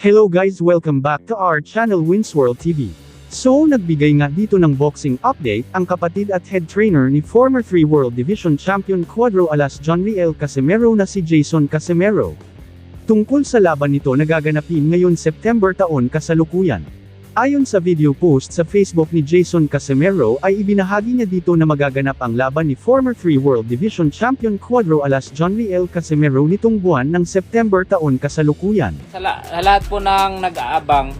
Hello guys, welcome back to our channel Winsworld TV. So nagbigay nga dito ng boxing update ang kapatid at head trainer ni former 3 World Division Champion Cuadro Alas Jonriel Casimero na si Jason Casimero. Tungkol sa laban nito na gaganapin ngayon September taon kasalukuyan. Ayon sa video post sa Facebook ni Jason Casimero ay ibinahagi niya dito na magaganap ang laban ni former 3 World Division Champion Cuadro Alas Jonriel Casimero nitong buwan ng September taon kasalukuyan. Sa lahat po ng nag-aabang,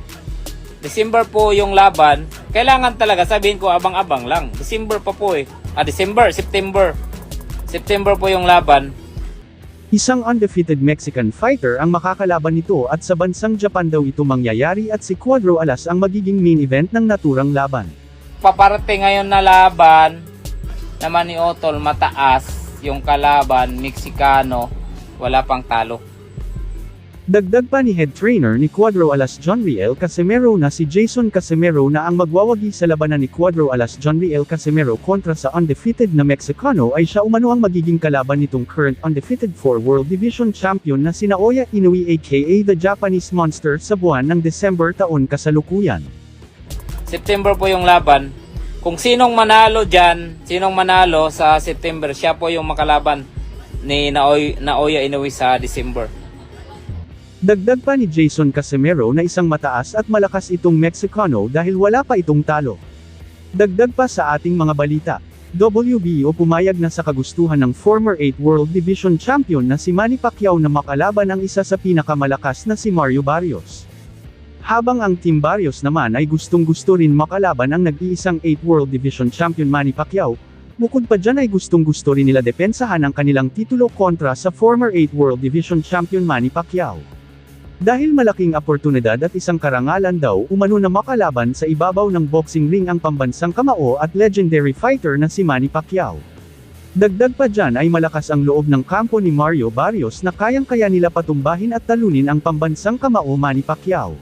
December po yung laban, kailangan talaga sabihin ko abang-abang lang. December pa po September po yung laban. Isang undefeated Mexican fighter ang makakalaban nito at sa bansang Japan daw ito mangyayari at si Cuadro Alas ang magiging main event ng naturang laban. Paparating ngayon na laban naman ni Otol, mataas yung kalaban, Meksikano, wala pang talo. Dagdag pa ni head trainer ni Cuadro Alas Jonriel Casimero na si Jason Casimero na ang magwawagi sa labanan ni Cuadro Alas Jonriel Casimero kontra sa undefeated na Meksikano ay siya umano ang magiging kalaban nitong current undefeated 4 World Division Champion na si Naoya Inoue aka the Japanese Monster sa buwan ng December taon kasalukuyan. September po yung laban. Kung sinong manalo dyan, sinong manalo sa September, siya po yung makalaban ni Naoya Inoue sa December. Dagdag pa ni Jason Casimero na isang mataas at malakas itong Meksikano dahil wala pa itong talo. Dagdag pa sa ating mga balita, WBO pumayag na sa kagustuhan ng former 8 World Division Champion na si Manny Pacquiao na makalaban ang isa sa pinakamalakas na si Mario Barrios. Habang ang Team Barrios naman ay gustong-gusto rin makalaban ang nag-iisang 8 World Division Champion Manny Pacquiao, bukod pa dyan ay gustong-gusto rin nila depensahan ang kanilang titulo kontra sa former 8 World Division Champion Manny Pacquiao. Dahil malaking oportunidad at isang karangalan daw umano na makalaban sa ibabaw ng boxing ring ang pambansang kamao at legendary fighter na si Manny Pacquiao. Dagdag pa dyan ay malakas ang loob ng kampo ni Mario Barrios na kayang-kaya nila patumbahin at talunin ang pambansang kamao Manny Pacquiao.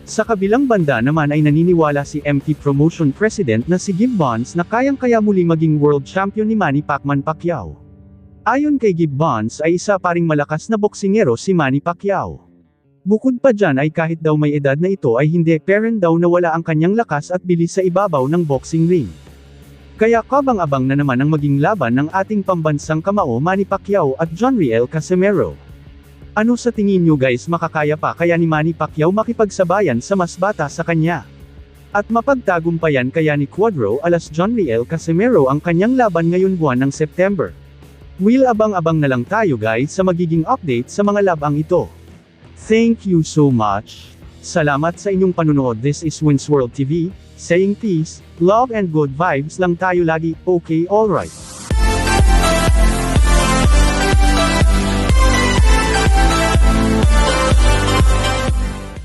Sa kabilang banda naman ay naniniwala si MP Promotion President na si Gib Bonds na kayang-kaya muli maging world champion ni Manny Pacman Pacquiao. Ayon kay Gib Bonds ay isa pa ring malakas na boksingero si Manny Pacquiao. Bukod pa dyan ay kahit daw may edad na ito ay hindi parent daw na wala ang kanyang lakas at bilis sa ibabaw ng boxing ring. Kaya kabang-abang na naman ang maging laban ng ating pambansang kamao Manny Pacquiao at Jonriel Casimero. Ano sa tingin nyo guys, makakaya pa kaya ni Manny Pacquiao makipagsabayan sa mas bata sa kanya? At mapagtagumpayan kaya ni Cuadro Alas Jonriel Casimero ang kanyang laban ngayon buwan ng September? Will abang-abang na lang tayo guys sa magiging update sa mga labang ito. Thank you so much. Salamat sa inyong panunood. This is Winsworld TV, saying peace, love and good vibes lang tayo lagi. Okay, alright.